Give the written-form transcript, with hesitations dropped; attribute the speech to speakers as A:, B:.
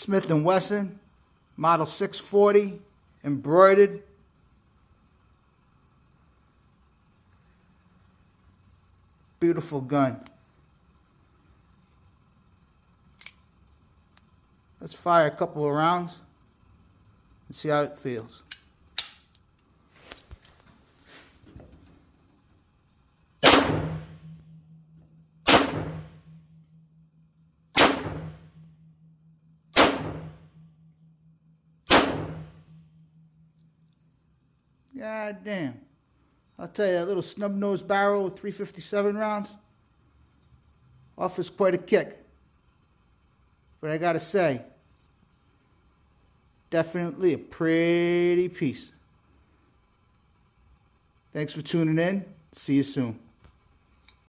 A: Smith & Wesson, model 640, embroidered. Beautiful gun. Let's fire a couple of rounds and see how it feels. God damn. I'll tell you, that little snub-nosed barrel with 357 rounds offers quite a kick. But I gotta say, definitely a pretty piece. Thanks for tuning in. See you soon.